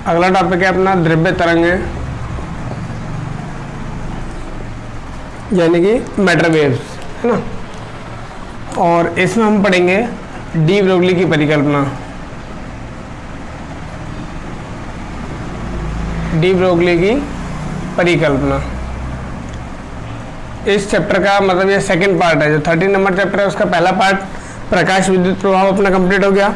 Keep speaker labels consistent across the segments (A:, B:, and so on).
A: अगला टॉपिक है अपना द्रव्य तरंग है, यानी कि मैटर वेव्स, है ना। और इसमें हम पढ़ेंगे डी ब्रोगली की परिकल्पना। डी ब्रोगली की परिकल्पना इस चैप्टर का मतलब ये सेकंड पार्ट है। जो 13 नंबर चैप्टर है उसका पहला पार्ट प्रकाश विद्युत प्रभाव अपना कंप्लीट हो गया।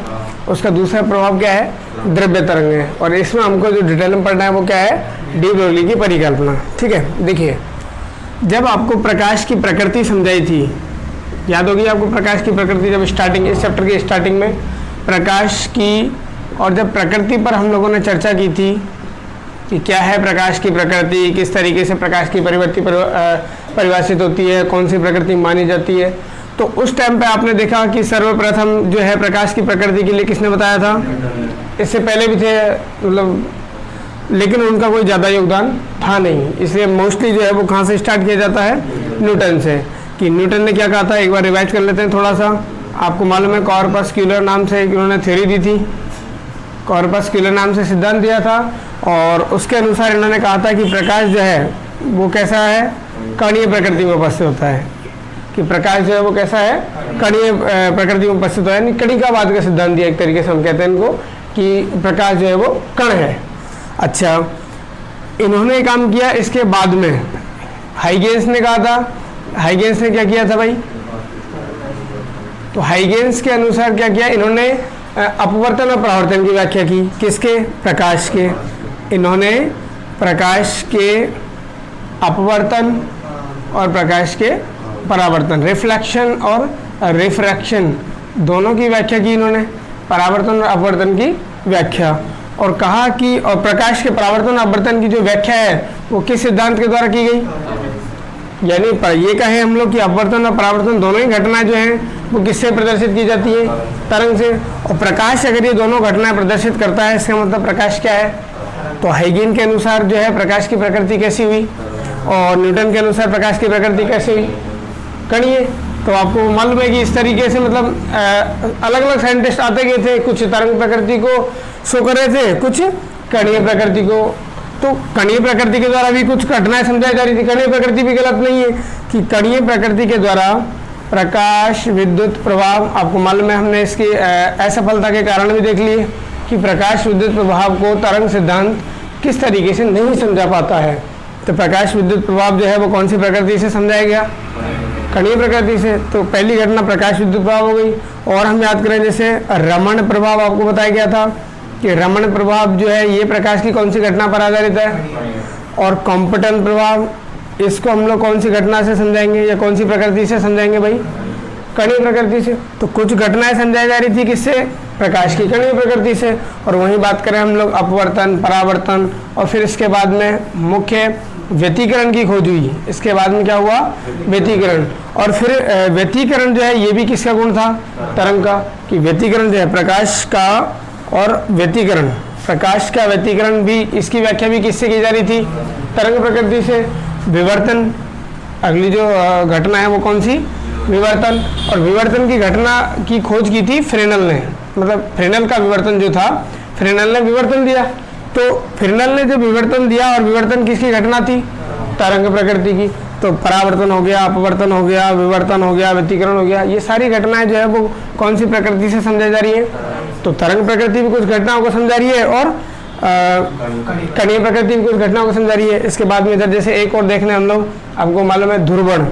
A: उसका दूसरा प्रभाव क्या है, द्रव्य तरंग है। और इसमें हमको जो डिटेल में पढ़ना है वो क्या है, डी ब्रोगली की परिकल्पना। ठीक है, देखिए जब आपको प्रकाश की प्रकृति समझाई थी, याद होगी आपको प्रकाश की प्रकृति, जब स्टार्टिंग इस चैप्टर की स्टार्टिंग में प्रकाश की, और जब प्रकृति पर हम लोगों ने चर्चा की थी कि क्या है प्रकाश की प्रकृति, किस तरीके से प्रकाश की परिभाषित होती है, कौन सी प्रकृति मानी जाती है, तो उस टाइम पे आपने देखा कि सर्वप्रथम जो है प्रकाश की प्रकृति के लिए किसने बताया था, इससे पहले भी थे मतलब, लेकिन उनका कोई ज़्यादा योगदान था नहीं। इसलिए मोस्टली जो है वो कहाँ से स्टार्ट किया जाता है, न्यूटन से। कि न्यूटन ने क्या कहा था, एक बार रिवाइज कर लेते हैं थोड़ा सा। आपको मालूम है कॉर्पस्क्यूलर नाम से उन्होंने थ्योरी दी थी, कॉर्पस्क्यूलर नाम से सिद्धांत दिया था, और उसके अनुसार इन्होंने कहा था कि प्रकाश जो है वो कैसा है, कणीय प्रकृति में उपस्थित होता है। कि प्रकाश जो है वो कैसा है, कणीय प्रकृति में उपस्थित होता है, कणिकावाद का सिद्धांत दिया एक तरीके से हम कहते हैं इनको, कि प्रकाश जो है वो कण है। अच्छा, इन्होंने काम किया। इसके बाद में हाइगेंस ने कहा था, हाइगेंस ने क्या किया था भाई, तो हाइगेंस के अनुसार क्या किया इन्होंने, अपवर्तन और परावर्तन की व्याख्या की। किसके, प्रकाश के। इन्होंने प्रकाश के अपवर्तन और प्रकाश के परावर्तन, रिफ्लेक्शन और रिफ्रैक्शन दोनों की व्याख्या की इन्होंने, परावर्तन और अपवर्तन की व्याख्या। और कहा कि और प्रकाश के परावर्तन और अपवर्तन की जो व्याख्या है वो किस सिद्धांत के द्वारा की गई, यानी ये कहे हम लोग कि अपवर्तन और परावर्तन दोनों ही घटनाएं जो हैं वो किससे प्रदर्शित की जाती है, तरंग से। और प्रकाश अगर ये दोनों घटनाएं प्रदर्शित करता है, इसका मतलब प्रकाश क्या है, तो हाइगेन के अनुसार जो है प्रकाश की प्रकृति कैसी हुई, और न्यूटन के अनुसार प्रकाश की प्रकृति कैसी हुई, कणीय। तो आपको मालूम है कि इस तरीके से मतलब अलग अलग साइंटिस्ट आते गए थे, कुछ तरंग प्रकृति को शो कर रहे थे, कुछ कणीय प्रकृति को। तो कणीय प्रकृति के द्वारा भी कुछ घटनाएं समझाई जा रही थी। कणीय प्रकृति भी गलत नहीं है कि कणीय प्रकृति के द्वारा प्रकाश विद्युत प्रभाव, आपको मालूम है हमने इसकी असफलता के कारण भी देख लिए कि प्रकाश विद्युत प्रभाव को तरंग सिद्धांत किस तरीके से नहीं समझा पाता है। तो प्रकाश विद्युत प्रभाव जो है वो कौन सी प्रकृति से समझाया गया, कणीय प्रकृति से। तो पहली घटना प्रकाश विद्युत प्रभाव हो गई। और हम याद करें जैसे रमण प्रभाव आपको बताया गया था कि रमण प्रभाव जो है ये प्रकाश की कौन सी घटना पर आधारित है, और कॉम्पटन प्रभाव इसको हम लोग कौन सी घटना से समझाएंगे या कौन सी प्रकृति से समझाएंगे भाई, कणीय प्रकृति से। तो कुछ घटनाएं समझाई जा रही थी किससे, प्रकाश की कणीय प्रकृति से। और वहीं बात करें हम लोग अपवर्तन, परावर्तन, और फिर इसके बाद में मुख्य व्यतिकरण की खोज हुई। इसके बाद में क्या हुआ, व्यतिकरण। और फिर व्यतिकरण जो है ये भी किसका गुण था, तरंग का। कि व्यतिकरण जो है प्रकाश का, और व्यतिकरण, प्रकाश का व्यतिकरण भी, इसकी व्याख्या भी किससे की जा रही थी, तरंग प्रकृति से। विवर्तन, अगली जो घटना है वो कौन सी, विवर्तन। और विवर्तन की घटना की खोज की थी फ्रेनल ने, मतलब फ्रेनल का विवर्तन जो था, फ्रेनल ने विवर्तन दिया। तो फ्रेनल ने जो विवर्तन दिया, और विवर्तन किसकी घटना थी, तरंग प्रकृति की। तो परावर्तन हो गया, अपवर्तन हो गया, विवर्तन हो गया, व्यतिकरण हो गया, ये सारी घटनाएं जो है वो कौन सी प्रकृति से समझाई जा रही है, तो तरंग प्रकृति भी कुछ घटनाओं को समझा रही है, और कणीय प्रकृति भी कुछ घटनाओं को समझा रही है। इसके बाद में इधर जैसे एक और देख लें हम लोग, आपको मालूम है ध्रुवण,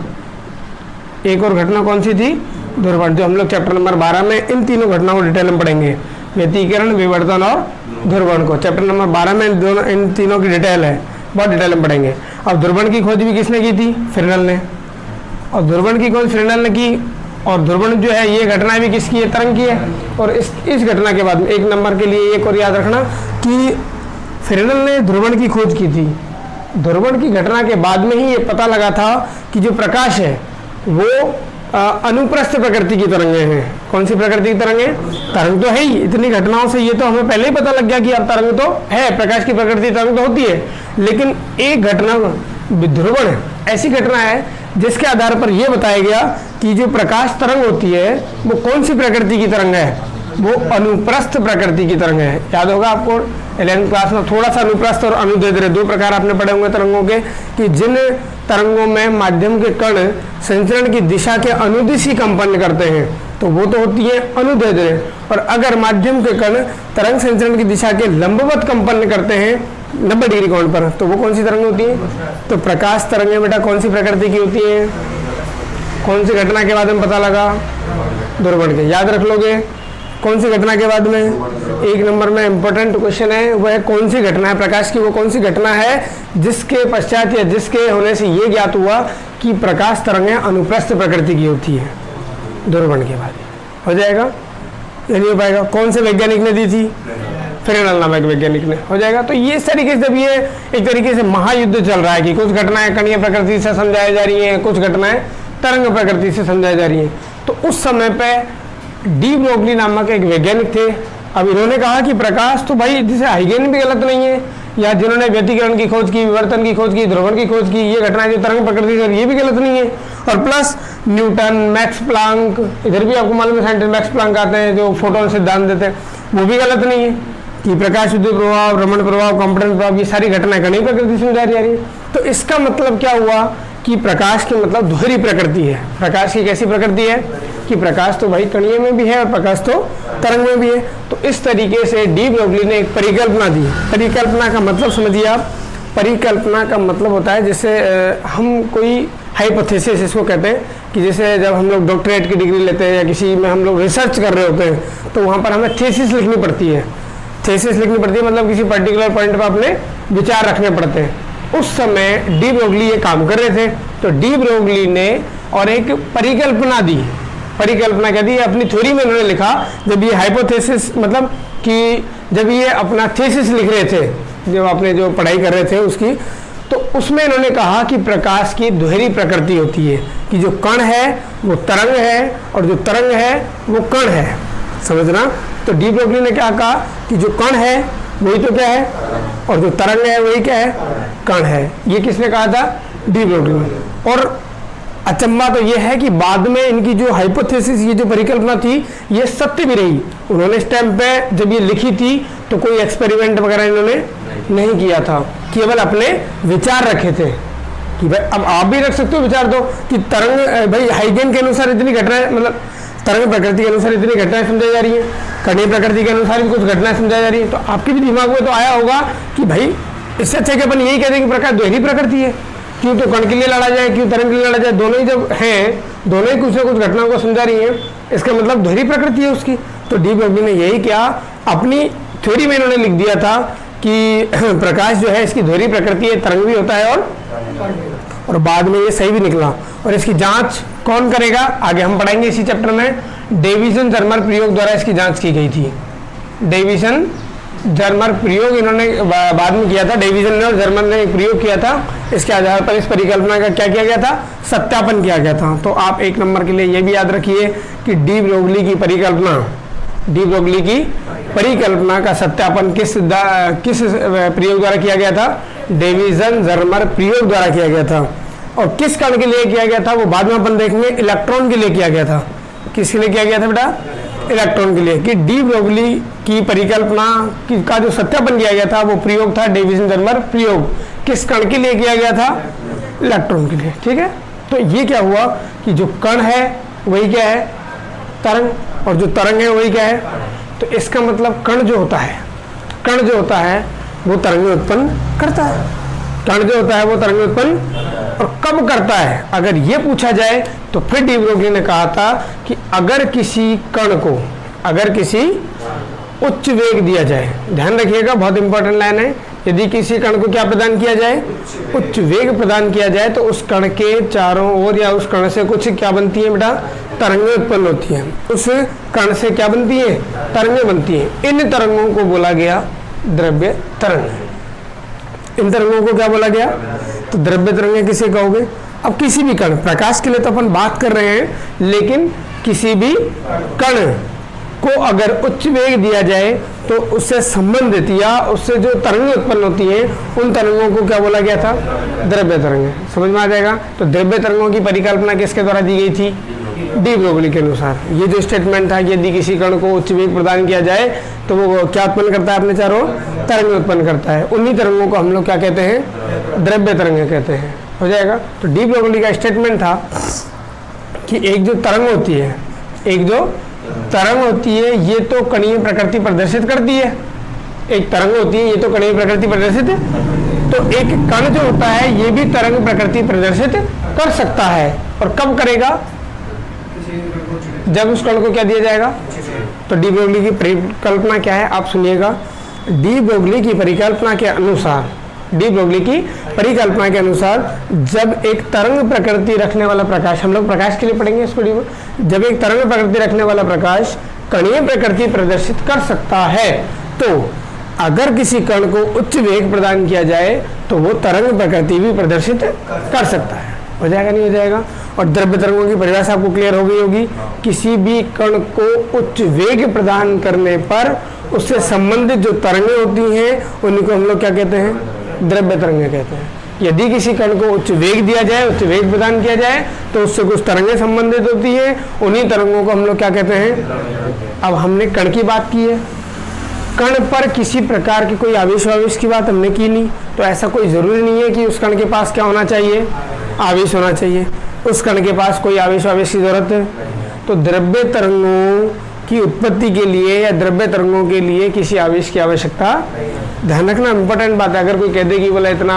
A: एक और घटना कौन सी थी, ध्रुवण, जो हम लोग चैप्टर नंबर 12 में इन तीनों घटनाओं को डिटेल में पढ़ेंगे, व्यतिकरण, विवर्तन और ध्रुवण को। चैप्टर नंबर 12 में इन तीनों की डिटेल है, बहुत डिटेल में पढ़ेंगे। अब ध्रुवण की खोज भी किसने की थी, फ्रेनल ने। और ध्रुवण की खोज फ्रेनल ने की, और ध्रुवण जो है ये घटना भी किसकी है, तरंग की है। और इस घटना के बाद में एक नंबर के लिए एक और याद रखना कि फ्रेनल ने ध्रुवण की खोज की थी। ध्रुवण की घटना के बाद में ही ये पता लगा था कि जो प्रकाश है वो अनुप्रस्थ प्रकृति की तरंगें हैं। कौन सी प्रकृति की तरंगें, तरंग तो है ही, इतनी घटनाओं से ये तो हमें पहले ही पता लग गया कि अब तरंग तो है, प्रकाश की प्रकृति तरंग तो होती है। लेकिन एक घटना ध्रुवण ऐसी घटना है जिसके आधार पर यह बताया गया कि जो प्रकाश तरंग होती है वो कौन सी प्रकृति की तरंग है, वो अनुप्रस्थ प्रकृति की तरंग है। याद होगा आपको 11th क्लास में थोड़ा सा अनुप्रस्थ और अनुदैर्ध्य दो प्रकार आपने पढ़े होंगे तरंगों के, कि जिन तरंगों में माध्यम के कण संचरण की दिशा के अनुदिश कंपन करते हैं तो वो तो होती है अनुदैर्ध्य, और अगर माध्यम के कण तरंग संचरण की दिशा के लंबवत कंपन करते हैं 90 डिग्री कोण पर, तो वो कौन सी तरंग होती है? तो प्रकाश तरंगें बेटा कौन सी प्रकृति की होती है? कौन सी घटना के बाद में पता लगा? ध्रुवण के। याद रख लोगे कौन सी घटना के बाद में? 1 नंबर में इंपॉर्टेंट क्वेश्चन है, वह कौन सी घटना है प्रकाश की, वो कौन सी घटना है जिसके पश्चात या जिसके होने से ये ज्ञात हुआ कि प्रकाश तरंगें अनुप्रस्थ प्रकृति की होती है? ध्रुवण के बाद हो जाएगा या नहीं हो पाएगा? कौन से वैज्ञानिक ने दी थी? फ्रेनेल नामक वैज्ञानिक ने। हो जाएगा। तो ये इस तरीके से जब ये एक तरीके से महायुद्ध चल रहा है कि कुछ घटनाएं कणीय प्रकृति से समझाई जा रही हैं, कुछ घटनाएं तरंग प्रकृति से समझाई जा रही हैं, तो उस समय पे डी ब्रोगली नामक एक वैज्ञानिक थे। अब इन्होंने कहा कि प्रकाश तो भाई जिसे हाइगेन भी गलत नहीं है, या जिन्होंने व्यतिकरण की खोज की, विवर्तन की खोज की, ध्रुवण की खोज की, ये घटनाएं जो तरंग प्रकृति से ये भी गलत नहीं है। और प्लस न्यूटन, मैक्स प्लांक, इधर भी आपको मालूम है साइंटिस्ट मैक्स प्लांक आते हैं जो फोटोन सिद्धांत देते हैं, वो भी गलत नहीं है कि प्रकाश विद्युत प्रभाव, रमण प्रभाव, कंपन प्रभाव, ये सारी घटनाएं कणीय प्रकृति से समझाई जा रही है। तो इसका मतलब क्या हुआ कि प्रकाश की मतलब दोहरी प्रकृति है। प्रकाश की कैसी प्रकृति है कि प्रकाश तो भाई कणीय में भी है और प्रकाश तो तरंग में भी है। तो इस तरीके से डी ब्रोगली ने एक परिकल्पना दी। परिकल्पना का मतलब समझिए आप, परिकल्पना का मतलब होता है जैसे हम कोई हाइपोथेसिस इसको कहते हैं, कि जैसे जब हम लोग डॉक्टरेट की डिग्री लेते हैं या किसी में हम लोग रिसर्च कर रहे होते हैं तो वहाँ पर हमें थीसिस लिखनी पड़ती है। थीसिस लिखनी पड़ती है मतलब किसी पर्टिकुलर पॉइंट पर अपने विचार रखने पड़ते हैं। उस समय डी ब्रोगली ये काम कर रहे थे, तो डी ब्रोगली ने और एक परिकल्पना दी। परिकल्पना क्या दी? अपनी थ्योरी में इन्होंने लिखा, जब ये हाइपोथेसिस मतलब कि जब ये अपना थीसिस लिख रहे थे, जब अपने जो पढ़ाई कर रहे थे उसकी, तो उसमें इन्होंने कहा कि प्रकाश की दोहरी प्रकृति होती है, कि जो कण है वो तरंग है और जो तरंग है वो कण है। समझना? तो डी ब्रोगली ने क्या कहा कि जो कण है वही तो क्या है, और जो तरंग है वही क्या है, कण है। ये किसने कहा था? डी ब्रोगली ने। और अचंबा तो ये है कि बाद में इनकी जो हाइपोथेसिस, ये जो परिकल्पना थी, ये सत्य भी रही। उन्होंने इस टाइम पे जब ये लिखी थी तो कोई एक्सपेरिमेंट वगैरह इन्होंने नहीं किया था, केवल अपने विचार रखे थे कि भाई अब आप भी रख सकते हो विचार दो कि तरंग भाई हाइगेन के अनुसार इतनी घटनाएं, मतलब तरंग प्रकृति के अनुसार इतनी घटनाएं समझाई जा रही हैं, कणीय प्रकृति के अनुसार भी कुछ घटनाएं समझाई जा रही हैं। तो आपके भी दिमाग में तो आया होगा कि भाई इससे अच्छा कि अपन यही कह दें कि प्रकाश दोहरी प्रकृति है, क्यों तो कण के लिए लड़ा जाए, क्यों तरंग के लिए लड़ा जाए, दोनों ही जब हैं, दोनों ही कुछ ना कुछ घटनाओं को समझा रही हैं, इसका मतलब दोहरी प्रकृति है उसकी। तो डी ब्रोगली ने यही किया, अपनी थ्योरी में इन्होंने लिख दिया था कि प्रकाश जो है इसकी दोहरी प्रकृति है, तरंग भी होता है और बाद में ये सही भी निकला। और इसकी जांच कौन करेगा आगे हम पढ़ाएंगे इसी चैप्टर में। डेविसन जर्मर प्रयोग द्वारा इसकी जांच की गई थी। डेविसन जर्मर प्रयोग इन्होंने बाद में किया था, डेविसन ने और जर्मन ने एक प्रयोग किया था। इसके आधार पर इस परिकल्पना का क्या किया गया था? सत्यापन किया गया था। तो आप 1 नंबर के लिए ये भी याद रखिए कि डी ब्रोगली की परिकल्पना, डी ब्रोगली की परिकल्पना का सत्यापन किस प्रयोग द्वारा किया गया था? डेविसन जर्मर प्रयोग द्वारा किया गया था। और किस कण के लिए किया गया था वो बाद में अपन देखेंगे। इलेक्ट्रॉन के लिए किया गया था। किसके लिए किया गया था बेटा? इलेक्ट्रॉन के लिए। कि डी ब्रोगली की परिकल्पना का जो सत्यापन किया गया था वो प्रयोग था डेविसन जर्मर प्रयोग। किस कण के लिए किया गया था? इलेक्ट्रॉन के लिए। ठीक है। तो ये क्या हुआ कि जो कण है वही क्या है? तरंग, और जो तरंग है वही क्या है? तो इसका मतलब कण जो होता है, कण जो होता है वो तरंगें उत्पन्न करता है। कण जो होता है वो तरंगें उत्पन्न और कब करता है अगर ये पूछा जाए तो फिर डी ब्रोगली ने कहा था कि अगर किसी कण को, अगर किसी उच्च वेग दिया जाए, ध्यान रखिएगा बहुत इंपॉर्टेंट लाइन है, यदि किसी कण को क्या प्रदान किया जाए? उच्च वेग प्रदान किया जाए तो उस कण के चारों ओर या उस कण से कुछ क्या बनती है बेटा? तरंगें उत्पन्न होती हैं। उस कण से क्या बनती है? तरंगें बनती हैं। इन तरंगों को बोला गया द्रव्य तरंग। इन तरंगों को क्या बोला गया? तो द्रव्य तरंगें किसे कहोगे? अब किसी भी कण, प्रकाश के लिए तो अपन बात कर रहे हैं, लेकिन किसी भी कण को अगर उच्च वेग दिया जाए तो उससे संबंधित या उससे जो तरंगें उत्पन्न होती हैं उन तरंगों को क्या बोला गया था? द्रव्य तरंगें। समझ में आ जाएगा? तो द्रव्य तरंगों की परिकल्पना किसके द्वारा दी गई थी? डी ब्रोगली के अनुसार। ये जो स्टेटमेंट था कि यदि किसी कण को उच्च वेग प्रदान किया जाए तो वो क्या उत्पन्न करता है अपने चारों तरंग उत्पन्न करता है। उन्हीं तरंगों को हम लोग क्या कहते हैं, द्रव्य तरंगें कहते हैं। हो जाएगा। तो डी ब्रोगली का स्टेटमेंट था कि एक जो तरंग होती है, एक जो तरंग होती है ये तो कणीय प्रकृति प्रदर्शित करती है। एक तरंग होती है ये तो कणीय प्रकृति प्रदर्शित है, तो एक कण जो होता है ये भी तरंग प्रकृति प्रदर्शित कर सकता है। और कब करेगा, जब उस कण को क्या दिया जाएगा। तो डी ब्रोगली की परिकल्पना क्या है आप सुनिएगा। डी ब्रोगली की परिकल्पना के अनुसार, डी ब्रोगली की परिकल्पना के अनुसार जब एक तरंग प्रकृति रखने वाला प्रकाश, हम लोग प्रकाश के लिए पढ़ेंगे इसको, जब एक तरंग प्रकृति रखने वाला प्रकाश कणीय प्रकृति प्रदर्शित कर सकता है, तो अगर किसी कण को उच्च वेग प्रदान किया जाए तो वो तरंग प्रकृति भी प्रदर्शित कर सकता है। हो जाएगा नहीं हो जाएगा। और द्रव्य तरंगों की परिभाषा आपको क्लियर हो गई होगी। किसी भी कण को उच्च वेग प्रदान करने पर उससे संबंधित जो तरंगें होती हैं उन्हीं को हम लोग क्या कहते हैं, द्रव्य तरंगें कहते हैं। यदि किसी कण को उच्च वेग दिया जाए, उच्च वेग प्रदान किया जाए तो उससे कुछ तरंगें संबंधित होती हैं, उन्हीं तरंगों को हम लोग क्या कहते हैं। अब हमने कण की बात की है, कण पर किसी प्रकार की कोई आवेश आवेश की बात हमने की नहीं। तो ऐसा कोई ज़रूरी नहीं है कि उस कण के पास क्या होना चाहिए, आवेश होना चाहिए। उस कण के पास कोई आवेश आवेश की जरूरत है। तो द्रव्य तरंगों की उत्पत्ति के लिए या द्रव्य तरंगों के लिए किसी आवेश की आवश्यकता, ध्यान रखना इंपॉर्टेंट बात है। अगर कोई कह दे कि बोला इतना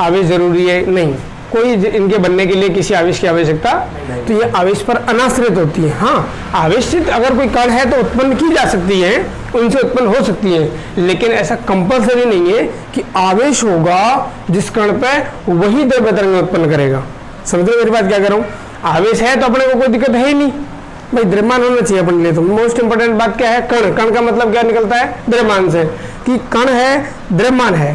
A: आवेश जरूरी है, नहीं, कोई इनके बनने के लिए किसी आवेश की आवश्यकता, तो ये आवेश पर अनाश्रित होती है। हाँ, आवेशित अगर कोई कण है तो उत्पन्न की जा सकती है, उनसे उत्पन्न हो सकती है, लेकिन ऐसा कंपलसरी नहीं है कि आवेश होगा जिस कण पे वही द्रव्य तरंग उत्पन्न करेगा। समझ रहे मेरी बात क्या कर रहा हूँ। आवेश है तो अपने को कोई दिक्कत है ही नहीं भाई, द्रव्यमान होना चाहिए अपने लिए। तो मोस्ट इंपोर्टेंट बात क्या है, कण। कण का मतलब क्या निकलता है, द्रव्यमान से, कि कण है द्रव्यमान है।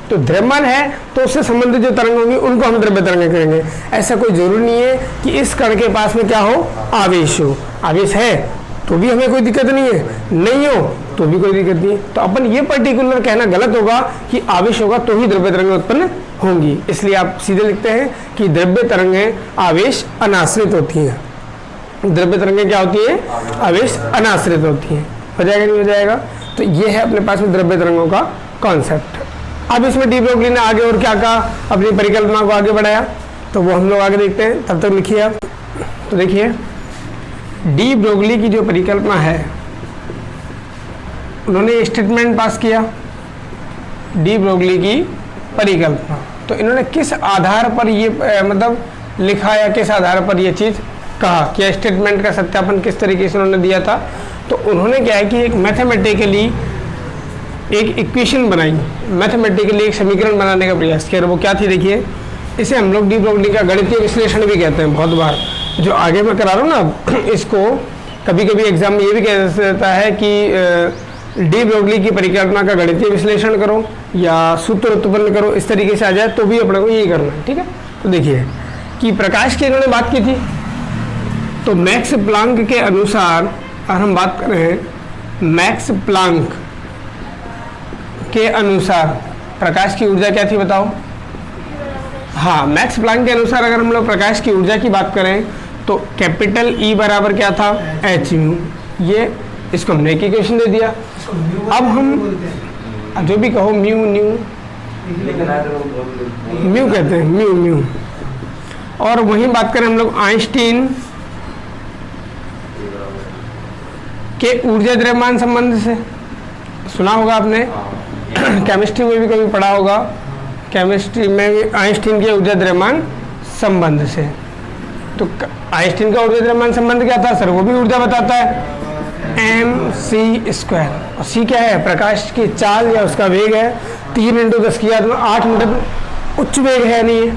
A: तो द्रव्यमान है तो उससे संबंधित जो तरंग होंगी उनको हम द्रव्य तरंगें करेंगे। ऐसा कोई जरूरी नहीं है कि इस कण के पास में क्या हो, आवेश हो। आवेश है तो भी हमें कोई दिक्कत नहीं है, नहीं हो तो भी कोई दिक्कत नहीं है। तो अपन ये पर्टिकुलर कहना गलत होगा कि आवेश होगा तो ही द्रव्य तरंगें उत्पन्न होंगी। इसलिए आप सीधे लिखते हैं कि द्रव्य तरंगें आवेश अनाश्रित होती हैं। द्रव्य तरंगें क्या होती है, आवेश अनाश्रित होती हैं। हो जाएगा नहीं हो जाएगा। तो ये है अपने पास में द्रव्य तरंगों का कॉन्सेप्ट। अब इसमें डी ब्रोगली ने आगे और क्या कहा, अपनी परिकल्पना को आगे बढ़ाया, तो वो हम लोग आगे देखते हैं। तब तक लिखिए आप। तो देखिए डी ब्रोगली की जो परिकल्पना है, उन्होंने स्टेटमेंट पास किया डी ब्रोगली की परिकल्पना। तो इन्होंने किस आधार पर ये मतलब लिखा या किस आधार पर ये चीज़ कहा, क्या स्टेटमेंट का सत्यापन किस तरीके से उन्होंने दिया था। तो उन्होंने क्या है कि एक मैथमेटिकली एक इक्वेशन बनाई, मैथमेटिकली एक समीकरण बनाने का प्रयास किया। वो क्या थी देखिए, इसे हम लोग डी ब्रोगली का गणितीय विश्लेषण भी कहते हैं। बहुत बार जो आगे मैं करा रहा हूँ ना, इसको कभी कभी एग्जाम में ये भी कह देता है कि डी ब्रोगली की परिकल्पना का गणितीय विश्लेषण करो या सूत्र उत्पन्न करो, इस तरीके से आ जाए तो भी अपने को यही करना है। ठीक है। तो देखिए कि प्रकाश की इन्होंने बात की थी, तो मैक्स प्लांक के अनुसार, और हम बात कर रहे हैं मैक्स प्लांक के अनुसार प्रकाश की ऊर्जा क्या थी बताओ। हाँ, मैक्स प्लांक के अनुसार अगर हम लोग प्रकाश की ऊर्जा की बात करें तो कैपिटल ई बराबर क्या था, एच म्यू। ये इसको हमने एक इक्वेशन दे दिया। अब हम जो भी कहो म्यू न्यू म्यू कहते हैं, म्यू म्यू। और वहीं बात करें हम लोग आइंस्टीन के ऊर्जा द्रव्यमान संबंध से, सुना होगा आपने, केमिस्ट्री में भी कभी पढ़ा होगा। केमिस्ट्री में भी आइंस्टीन के ऊर्जा द्रव्यमान संबंध से। तो आइंस्टीन का ऊर्जा द्रव्यमान संबंध क्या था सर, वो भी ऊर्जा बताता है, mc²। और c क्या है, प्रकाश की चाल या उसका वेग है। 3 × 10⁸ मीटर उच्च वेग है, नहीं है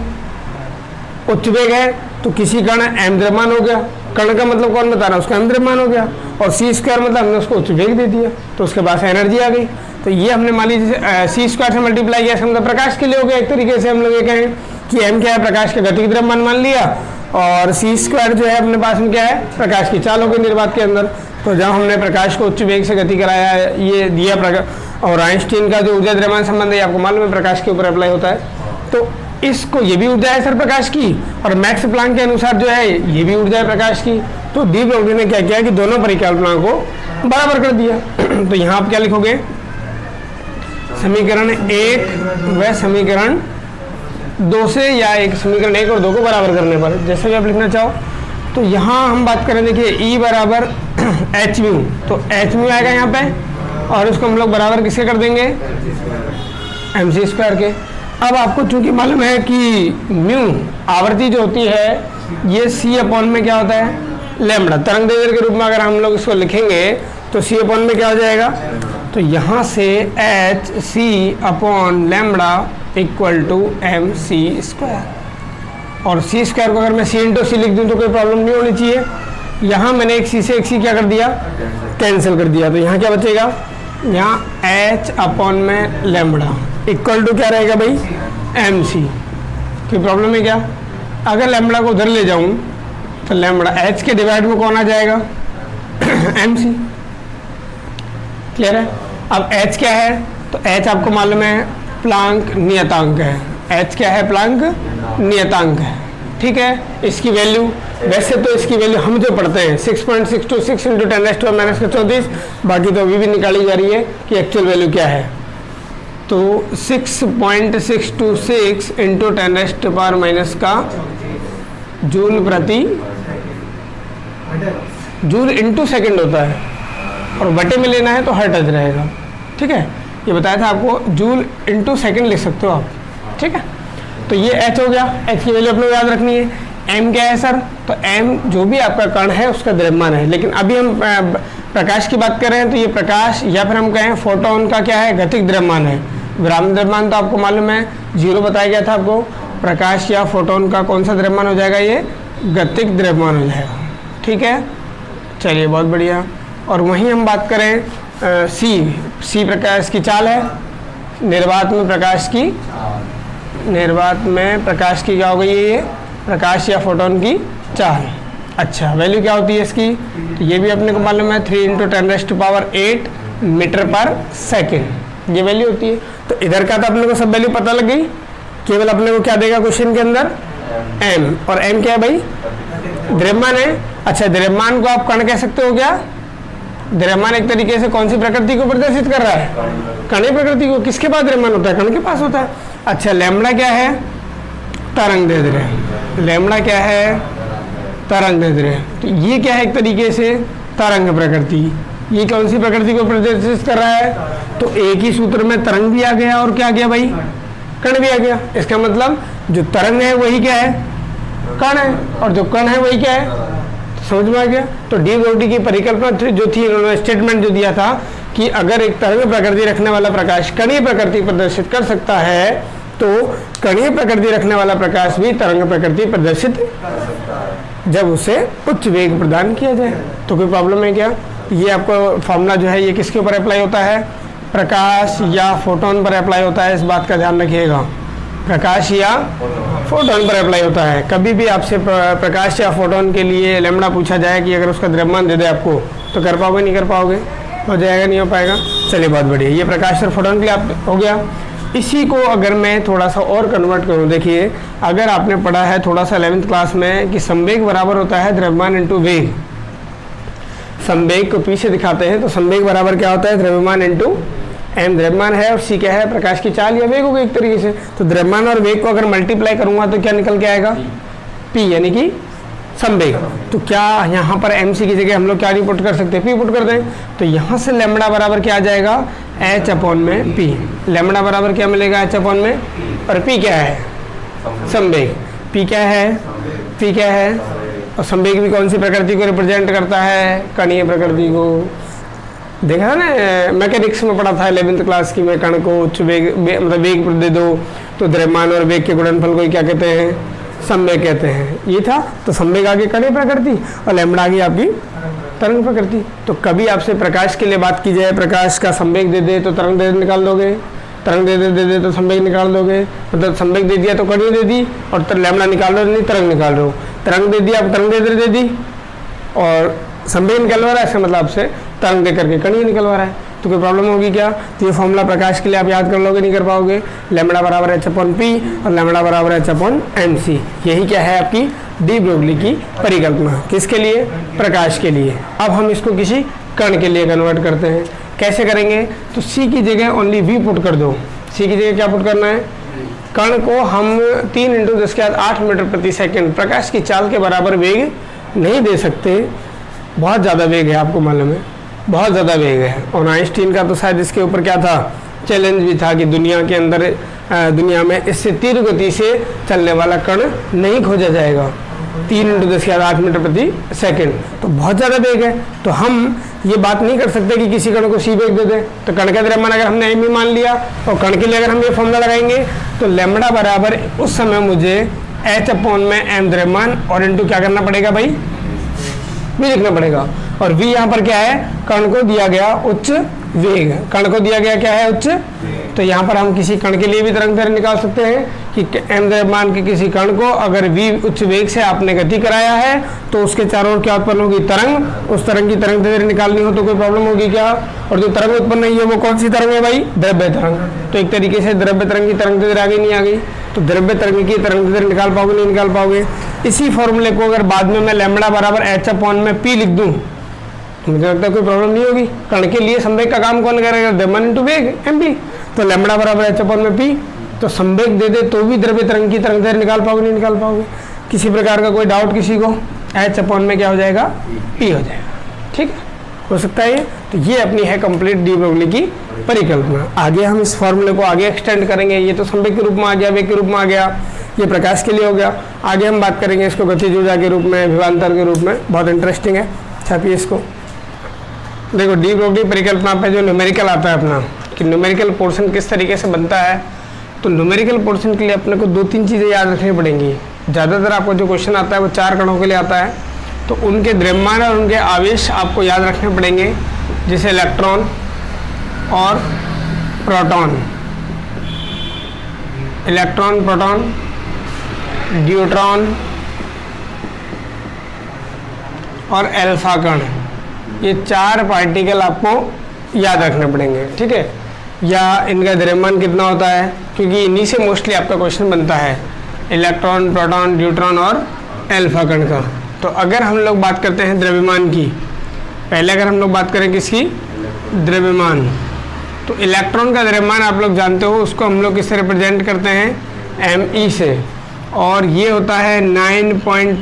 A: उच्च वेग है तो किसी कण m द्रव्यमान हो गया। कण का मतलब कौन बता रहा है, उसका m द्रव्यमान हो गया। और c² मतलब हमने उसको उच्च वेग दे दिया, तो उसके पास एनर्जी आ गई। तो ये हमने मान लीजिए c² से मल्टीप्लाई किया, मतलब प्रकाश के लिए हो गया। एक तरीके से हम लोग ये कहें कि m क्या है, प्रकाश का गतिज द्रव्यमान मान लिया, और c² जो है अपने पास में क्या है, प्रकाश की चाल हो गई निर्वात के अंदर। तो जब हमने प्रकाश को उच्च वेग से गति कराया, ये दिया प्रकाश। और आइंस्टीन का जो ऊर्जा द्रव्यमान संबंध है आपको मालूम है, प्रकाश के ऊपर अप्लाई होता है। तो इसको ये भी ऊर्जा है सर प्रकाश की, और मैक्स प्लांक के अनुसार जो है ये भी ऊर्जा है प्रकाश की। तो डी ब्रोगली ने क्या किया कि दोनों परिकल्पनाओं को बराबर कर दिया। तो यहाँ आप क्या लिखोगे, समीकरण 1 व समीकरण 2 से, या एक समीकरण 1 और 2 को बराबर करने पर, जैसे भी आप लिखना चाहो। तो यहाँ हम बात करें, देखिए E बराबर एच म्यू, तो एच म्यू आएगा यहाँ पे, और उसको हम लोग बराबर किसके कर देंगे, एम सी स्क्वायर के। अब आपको चूंकि मालूम है कि म्यू आवृत्ति जो होती है ये सी अपॉन में क्या होता है, लैम्बडा। तरंग दैर्ध्य के रूप में अगर हम लोग इसको लिखेंगे तो सी अपॉन में क्या हो जाएगा, तो यहाँ से H C upon lambda equal to M C square. और सी स्क्वायर को अगर मैं सी इंटू सी लिख दूँ तो कोई प्रॉब्लम नहीं होनी चाहिए। यहाँ मैंने एक सी से एक सी क्या कर दिया, कैंसिल कर दिया। तो यहाँ क्या बचेगा, यहाँ एच अपॉन में लैम्बडा इक्वल टू क्या रहेगा भाई, एम सी। कोई प्रॉब्लम है क्या, अगर लैम्बडा को उधर ले जाऊँ तो लैम्बडा एच के डिवाइड में कौन आ जाएगा, एम सी। क्लियर है। अब एच क्या है, तो एच आपको मालूम है प्लांक नियतांक है। एच क्या है, प्लांक नियतांक है। ठीक है, इसकी वैल्यू, वैसे तो इसकी वैल्यू हम जो पढ़ते हैं 6.626 इंटू 10⁻⁻⁴, बाकी तो अभी भी निकाली जा रही है कि एक्चुअल वैल्यू क्या है। तो 6.626 इंटू 10⁻⁻⁻ का जूल प्रति, जूल इंटू सेकेंड होता है, और बटे में लेना है तो हर टच रहेगा। ठीक है, ये बताया था आपको, जूल इंटू सेकेंड लिख सकते हो आप। ठीक है, तो ये एच हो गया, एच की वैल्यू अपने को याद रखनी है। एम क्या है सर, तो एम जो भी आपका कण है उसका द्रव्यमान है। लेकिन अभी हम प्रकाश की बात कर रहे हैं, तो ये प्रकाश या फिर हम कहें फोटोन का क्या है, गतिक द्रव्यमान है। विराम द्रव्यमान तो आपको मालूम है 0 बताया गया था आपको। प्रकाश या फोटोन का कौन सा द्रव्यमान हो जाएगा, ये गतिक द्रव्यमान हो जाएगा। ठीक है, चलिए बहुत बढ़िया। और वहीं हम बात करें सी प्रकाश की चाल है, निर्वात में प्रकाश की, निर्वात में प्रकाश की क्या हो गई है, ये प्रकाश या फोटोन की चाल। अच्छा, वैल्यू क्या होती है इसकी, तो ये भी अपने को मालूम है 3 × 10⁸ मीटर पर सेकेंड ये वैल्यू होती है। तो इधर का तो अपने को सब वैल्यू पता लग गई, केवल अपने को क्या देगा क्वेश्चन के अंदर, एम। और एम क्या है भाई, द्रव्यमान है। अच्छा, द्रव्यमान को आप कण कह सकते हो क्या, द्रव्यमान एक तरीके से कौन सी प्रकृति को प्रदर्शित कर रहा है, कणीय प्रकृति को। किसके पास द्रव्यमान होता है, कण के पास होता है। अच्छा, लैम्बडा क्या है, तरंग दैर्ध्य। लैम्बडा क्या है, तरंग दैर्ध्य। तो ये क्या है, एक तरीके से तरंग प्रकृति। ये कौन सी प्रकृति को प्रदर्शित कर रहा है, तो एक ही सूत्र में तरंग भी आ गया और क्या आ गया भाई, कण भी आ गया। इसका मतलब जो तरंग है वही क्या है, कण है, और जो कण है वही क्या है, समझ में आ गया। तो डी ब्रोगली की परिकल्पना जो थी, उन्होंने स्टेटमेंट जो दिया था कि अगर एक तरंग प्रकृति रखने वाला प्रकाश कणीय प्रकृति प्रदर्शित कर सकता है, तो कणीय प्रकृति रखने वाला प्रकाश भी तरंग प्रकृति प्रदर्शित जब उसे उच्च वेग प्रदान किया जाए। तो कोई प्रॉब्लम है क्या, ये आपको फॉर्मूला जो है ये किसके ऊपर अप्लाई होता है, प्रकाश या फोटोन पर अप्लाई होता है। इस बात का ध्यान रखिएगा, प्रकाश या फोटोन पर अप्लाई होता है। कभी भी आपसे प्रकाश या फोटोन के लिए लैम्बडा पूछा जाए कि अगर उसका द्रव्यमान दे दे आपको, तो कर पाओगे, नहीं कर पाओगे, हो जाएगा, नहीं हो पाएगा। चलिए बहुत बढ़िया, ये प्रकाश और फोटोन के लिए आप हो गया। इसी को अगर मैं थोड़ा सा और कन्वर्ट करूँ, देखिए अगर आपने पढ़ा है थोड़ा सा 11th क्लास में कि संवेग बराबर होता है द्रव्यमान इंटू वेग। संवेग को पीछे दिखाते हैं, तो संवेग बराबर क्या होता है, द्रव्यमान इंटू एम। द्रव्यमान है और सी क्या है, प्रकाश की चाल या वेग होगा एक तरीके से। तो द्रव्यमान और वेग को अगर मल्टीप्लाई करूंगा तो क्या निकल के आएगा, पी, यानी कि संवेग। तो क्या यहाँ पर एम सी की जगह हम लोग क्या नहीं पुट कर सकते, पी पुट कर दें। तो यहाँ से लैम्बडा बराबर क्या आ जाएगा, एच अपॉन में पी। लैम्बडा बराबर क्या मिलेगा, एच अपॉन में, और पी क्या है, संवेग। पी क्या है, पी क्या है, और संवेग भी कौन सी प्रकृति को रिप्रेजेंट करता है, कणीय प्रकृति को। देखा ना, मैकेनिक्स में पढ़ा था 11th क्लास की में, कण को उच्च वेग मतलब वेग दे दो तो द्रव्यमान और वेग के गुणनफल को क्या कहते हैं, संवेग कहते हैं। ये था, तो संवेग आगे कणीय प्रकृति और लैम्बडा आगे आपकी तरंग प्रकृति। तो कभी आपसे प्रकाश के लिए बात की जाए, प्रकाश का संवेग दे दे तो तरंग दैर्ध्य निकाल दोगे, तरंग दे दे तो संवेग निकाल दोगे। मतलब संवेग दे दिया तो कणीय दे दी, और लैम्बडा निकाल रहे हो, नहीं तरंग निकाल रहे हो। तरंग दे दिया, अब तरंग दैर्ध्य दे दी, और संवेग निकलवा रहा है, इसका मतलब आपसे तरंग दे करके कणीय निकलवा रहा है। तो कोई प्रॉब्लम होगी क्या? तो ये फॉर्मूला प्रकाश के लिए आप याद कर लोगे, नहीं कर पाओगे। लैम्बडा बराबर h/p और लैम्बडा बराबर h/mc। यही क्या है आपकी डी ब्रोगली की परिकल्पना। किसके लिए? प्रकाश के लिए। अब हम इसको किसी कण के लिए कन्वर्ट करते हैं। कैसे करेंगे? तो c की जगह ओनली v पुट कर दो। c की जगह क्या पुट करना है? कण को हम 3 × 10⁸ मीटर प्रति सेकंड प्रकाश की चाल के बराबर वेग नहीं दे सकते। बहुत ज़्यादा वेग है, आपको मालूम है, बहुत ज़्यादा वेग है। और आइंस्टीन का तो शायद इसके ऊपर क्या था, चैलेंज भी था कि दुनिया के अंदर दुनिया में इससे तीव्र गति से चलने वाला कण नहीं खोजा जाएगा। 3 × 10⁸ मीटर प्रति सेकंड, तो बहुत ज़्यादा वेग है। तो हम ये बात नहीं कर सकते कि किसी कण को c वेग दे दें। तो कण का द्रव्यमान अगर हमने m मान लिया और कण के लिए अगर हम ये फॉर्मूला लगाएंगे तो लैम्बडा बराबर उस समय मुझे h/m द्रव्यमान और इनटू क्या करना पड़ेगा भाई, v लिखना पड़ेगा। और v यहाँ पर क्या है? कण को दिया गया उच्च वेग। कण को दिया गया क्या है? उच्च। तो यहाँ पर हम किसी कण के लिए भी तरंग दैर्ध्य निकाल सकते हैं कि m द्रव्यमान के किसी कण को अगर v उच्च वेग से आपने गति कराया है तो उसके चारों ओर क्या उत्पन्न होगी? तरंग। उस तरंग की तरंग दैर्ध्य निकालनी हो तो कोई प्रॉब्लम होगी क्या? और जो तरंग उत्पन्न नहीं है वो कौन सी तरंग है भाई? द्रव्य तरंग। तो एक तरीके से द्रव्य तरंग की तरंग दैर्ध्य आ गई, नहीं आ गई? तो द्रव्य तरंग की तरंग दैर्ध्य निकाल पाओगे, नहीं निकाल पाओगे? इसी फॉर्मूले को अगर बाद में मैं लैम्बडा बराबर h/p लिख दूं तो मुझे लगता है कोई प्रॉब्लम नहीं होगी। कण के लिए संवेग का काम कौन करेगा? द्रव्यमान इनटू वेग mv। तो लैम्बडा बराबर h/p, तो संवेग दे दे तो भी द्रव्य तरंग की तरंग दैर्ध्य निकाल पाओगे, नहीं निकाल पाओगे? किसी प्रकार का कोई डाउट किसी को? h/p में क्या हो जाएगा? p हो जाएगा। ठीक है, हो सकता है। तो ये अपनी है कंप्लीट डी ब्रोगली की परिकल्पना। आगे हम इस फॉर्मूले को आगे एक्सटेंड करेंगे। ये तो संवेग के रूप में आ गया, वेग के रूप में आ गया, ये प्रकाश के लिए हो गया। आगे हम बात करेंगे इसको गतिज ऊर्जा के रूप में, विभवांतर के रूप में। बहुत इंटरेस्टिंग है, छापिए इसको। देखो डी ब्रोगली परिकल्पना पे जो न्यूमेरिकल आता है अपना, कि न्यूमेरिकल पोर्शन किस तरीके से बनता है। तो न्यूमेरिकल पोर्शन के लिए अपने को 2-3 चीज़ें याद रखनी पड़ेंगी। ज़्यादातर आपको जो क्वेश्चन आता है वो 4 कणों के लिए आता है, तो उनके द्रव्यमान और उनके आवेश आपको याद रखने पड़ेंगे, जैसे इलेक्ट्रॉन और प्रोटॉन, इलेक्ट्रॉन, प्रोटॉन, न्यूट्रॉन और अल्फा कण। ये 4 पार्टिकल आपको याद रखने पड़ेंगे, ठीक है। या इनका द्रव्यमान कितना होता है, क्योंकि इन्हीं से मोस्टली आपका क्वेश्चन बनता है, इलेक्ट्रॉन, प्रोटॉन, न्यूट्रॉन और अल्फा कण का। तो अगर हम लोग बात करते हैं द्रव्यमान की, पहले अगर हम लोग बात करें किसकी, द्रव्यमान, तो इलेक्ट्रॉन का द्रव्यमान आप लोग जानते हो, उसको हम लोग किससे रिप्रेजेंट करते हैं, me से, और ये होता है 9.1 ×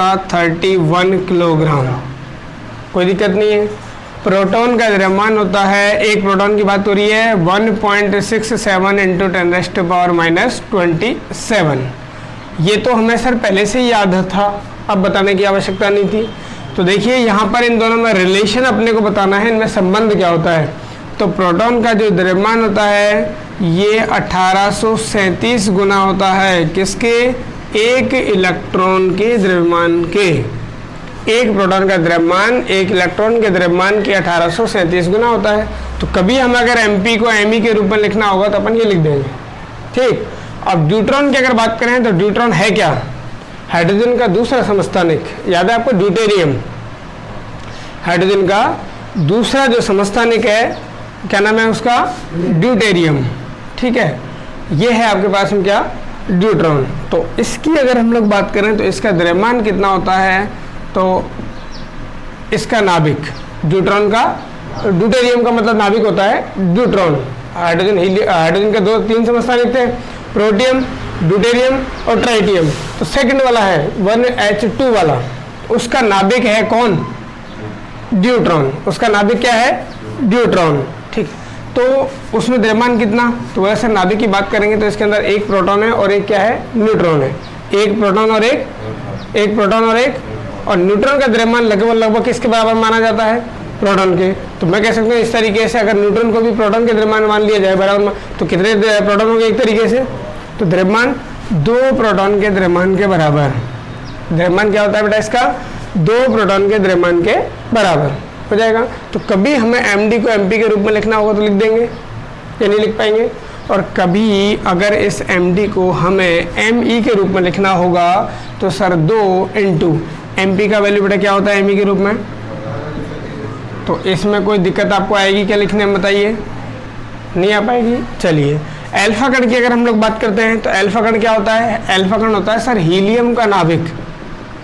A: 10⁻³ किलोग्राम। कोई दिक्कत नहीं है। प्रोटॉन का द्रव्यमान होता है, एक प्रोटॉन की बात हो रही है, 1.67 × 10⁻27। ये तो हमें सर पहले से ही याद था, अब बताने की आवश्यकता नहीं थी। तो देखिए यहाँ पर इन दोनों में रिलेशन अपने को बताना है, इनमें संबंध क्या होता है। तो प्रोटॉन का जो द्रव्यमान होता है ये 1837 गुना होता है किसके, एक इलेक्ट्रॉन के द्रव्यमान के। एक प्रोटॉन का द्रव्यमान एक इलेक्ट्रॉन के द्रव्यमान के 1837 गुना होता है। तो कभी हम अगर mp को me के रूप में लिखना होगा तो अपन ये लिख देंगे, ठीक। अब ड्यूट्रॉन की अगर बात करें तो ड्यूट्रॉन है क्या, हाइड्रोजन का दूसरा समस्थानिक, याद है आपको, ड्यूटेरियम। हाइड्रोजन का दूसरा जो समस्थानिक है, क्या नाम है उसका, ड्यूटेरियम, ठीक है। ये है आपके पास में क्या, ड्यूट्रॉन। तो इसकी अगर हम लोग बात करें तो इसका द्रव्यमान कितना होता है, तो इसका नाभिक, ड्यूट्रॉन का, ड्यूटेरियम का मतलब नाभिक होता है ड्यूट्रॉन। हाइड्रोजन के 3 समस्थानिक थे, प्रोटियम, ड्यूटेरियम और ट्राइटियम। तो सेकंड वाला है 1H2 वाला, उसका नाभिक है कौन, ड्यूट्रॉन। उसका नाभिक क्या है, ड्यूट्रॉन, ठीक। तो उसमें द्रव्यमान कितना, तो वैसे नाभिक की बात करेंगे तो इसके अंदर एक प्रोटॉन है और एक क्या है, न्यूट्रॉन है। एक प्रोटॉन और एक प्रोटॉन और न्यूट्रॉन का द्रव्यमान लगभग किसके बराबर माना जाता है, प्रोटॉन के। तो मैं कह सकता हूँ इस तरीके से, अगर न्यूट्रॉन को भी प्रोटॉन के द्रव्यमान मान लिया जाए बराबर, तो कितने प्रोटॉन हो गए एक तरीके से, तो द्रव्यमान 2 प्रोटॉन के द्रव्यमान के बराबर। द्रव्यमान क्या होता है बेटा इसका, 2 प्रोटॉन के द्रव्यमान के बराबर हो जाएगा। तो कभी हमें md को mp के रूप में लिखना होगा तो लिख देंगे, या नहीं लिख पाएंगे। और कभी अगर इस md को हमें me के रूप में लिखना होगा तो सर 2 × mp का वैल्यू बेटा क्या होता है me के रूप में, तो इसमें कोई दिक्कत आपको आएगी क्या लिखने में, बताइए? नहीं आ पाएगी। चलिए, अल्फा कण की अगर हम लोग बात करते हैं तो अल्फा कण क्या होता है? अल्फा कण होता है सर हीलियम का नाभिक।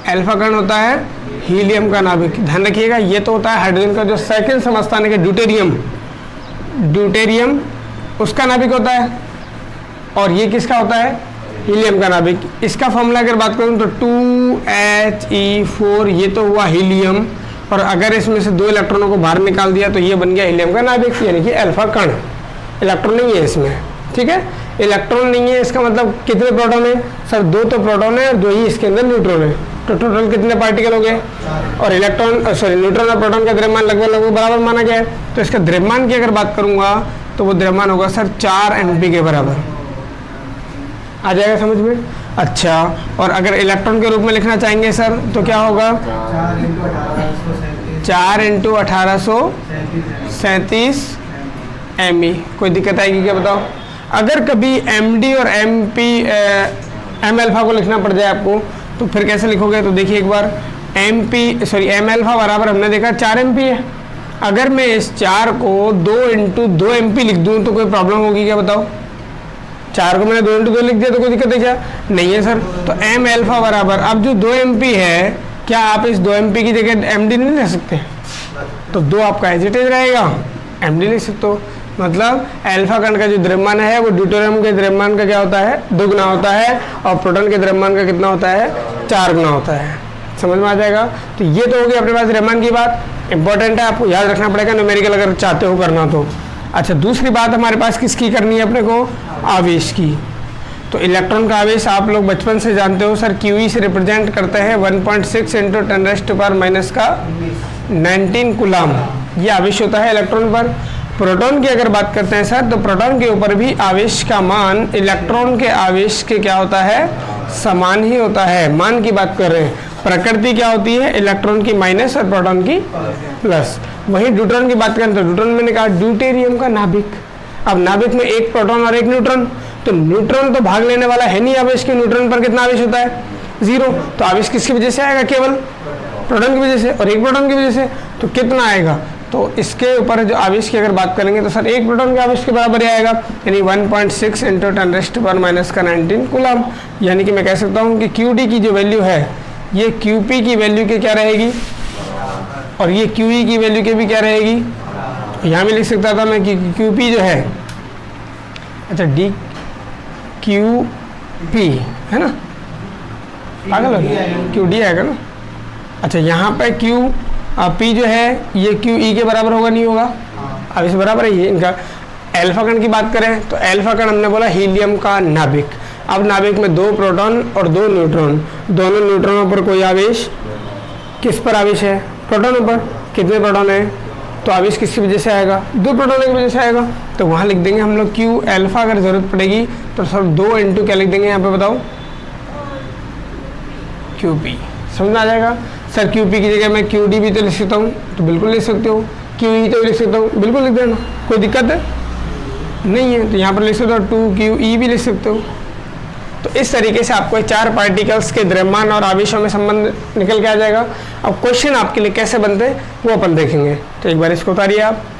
A: अल्फा कण होता है हीलियम का नाभिक। ध्यान रखिएगा, ये तो होता है हाइड्रोजन का जो सेकंड समस्थानिक है ड्यूटेरियम, ड्यूटेरियम उसका नाभिक होता है, और ये किसका होता है? हीलियम का नाभिक। इसका फॉर्मूला अगर बात करूं तो 2He4, ये तो हुआ हीलियम, और अगर इसमें से 2 इलेक्ट्रॉनों को बाहर निकाल दिया तो ये बन गया हीलियम का नाभिक, यानी कि अल्फा कण। इलेक्ट्रॉन नहीं है इसमें, ठीक है? इलेक्ट्रॉन नहीं है, इसका मतलब कितने प्रोटॉन है सर? 2 तो प्रोटॉन है और 2 ही इसके अंदर न्यूट्रॉन है। तो टोटल कितने पार्टिकल हो गए? और इलेक्ट्रॉन सॉरी न्यूट्रॉन और प्रोटॉन का द्रव्यमान लगभग बराबर माना गया है। तो इसका द्रव्यमान की अगर बात करूंगा तो वो द्रव्यमान होगा सर 4 MP के बराबर। आ जाएगा समझ में? अच्छा, और अगर इलेक्ट्रॉन के रूप में लिखना चाहेंगे सर तो क्या होगा? 4 × 1837 ME। कोई दिक्कत आएगी क्या, बताओ? अगर कभी MD और MP M अल्फा को लिखना पड़ जाए आपको तो फिर कैसे लिखोगे? तो देखिए एक बार, M अल्फा बराबर हमने देखा 4 MP है। अगर मैं इस 4 को 2 × 2 MP लिख दूं तो कोई प्रॉब्लम होगी क्या, बताओ? 4 को मैंने 2 × 2 लिख दिया तो कोई दिक्कत है क्या? नहीं है सर। तो M अल्फा बराबर, अब जो 2 MP है, क्या आप इस 2 MP की जगह MD नहीं ले सकते? तो 2 आपका एजिटेज रहेगा, MD लिख सकते हो। मतलब अल्फा कण का जो द्रव्यमान है वो ड्यूटेरियम के द्रव्यमान का क्या होता है? 2 गुना होता है, और प्रोटॉन के द्रव्यमान का कितना होता है? 4 गुना होता है। समझ में आ जाएगा? तो ये तो होगी अपने पास द्रव्यमान की बात, इंपॉर्टेंट है, आपको याद रखना पड़ेगा न्यूमेरिकल अगर चाहते हो करना तो। अच्छा, दूसरी बात हमारे पास किसकी करनी है अपने को? आवेश की। तो इलेक्ट्रॉन का आवेश आप लोग बचपन से जानते हो सर, QE से रिप्रेजेंट करते हैं 1.6 × 10⁻⁻⁹ कूलाम। ये आवेश होता है इलेक्ट्रॉन पर। प्रोटॉन की अगर बात करते हैं सर तो प्रोटॉन के ऊपर भी आवेश का मान इलेक्ट्रॉन के आवेश के क्या होता है? समान ही होता है। मान की बात कर रहे हैं, प्रकृति क्या होती है? इलेक्ट्रॉन की माइनस और प्रोटॉन की प्लस। वहीं ड्यूट्रॉन की बात करें तो ड्यूट्रॉन मैंने कहा ड्यूटेरियम का नाभिक। अब नाभिक में 1 प्रोटॉन और 1 न्यूट्रॉन, तो न्यूट्रॉन तो भाग लेने वाला है नहीं आवेश के। न्यूट्रॉन पर कितना आवेश होता है? 0। तो आवेश किसकी वजह से आएगा? केवल प्रोटॉन की वजह से, और 1 प्रोटॉन की वजह से। तो कितना आएगा? तो इसके ऊपर जो आवेश की अगर बात करेंगे तो सर 1 प्रोटॉन के आवेश के बराबर ही आएगा, यानी 1.6 × 10⁻⁻⁹ कूलाम। यानी कि मैं कह सकता हूँ कि QD की जो वैल्यू है ये QP की वैल्यू के क्या रहेगी, और ये QE की वैल्यू के भी क्या रहेगी? यहाँ भी लिख सकता था मैं कि QP जो है, अच्छा DQP है ना, पागल हो गया, QD आएगा ना। अच्छा, यहाँ पे P जो है ये QE के बराबर होगा, नहीं होगा? अब इस बराबर है ये इनका। अल्फा कण की बात करें तो अल्फा कण हमने बोला हीलियम का नाभिक। अब नाभिक में 2 प्रोटॉन और 2 न्यूट्रॉन, दोनों न्यूट्रॉनों पर कोई आवेश, किस पर आवेश है? प्रोटॉनों पर। कितने प्रोटॉन है? तो आवेश किसकी वजह से आएगा? 2 प्रोटॉन की वजह से आएगा। तो वहाँ लिख देंगे हम लोग Q अल्फा। अगर जरूरत पड़ेगी तो सर 2 × क्या लिख देंगे यहाँ पे, बताओ? QP। समझ में आ जाएगा? सर QP की जगह मैं QD भी तो लिख सकता हूँ, तो बिल्कुल लिख सकते हो। QE तो लिख सकता हूँ, बिल्कुल लिख देना, कोई दिक्कत है नहीं है। तो यहाँ पर लिख सकते हो 2QE भी लिख सकते हो। तो इस तरीके से आपको 4 पार्टिकल्स के द्रव्यमान और आवेशों में संबंध निकल के आ जाएगा। अब क्वेश्चन आपके लिए कैसे बनते हैं वो अपन देखेंगे। तो एक बार इसको उतारिए आप।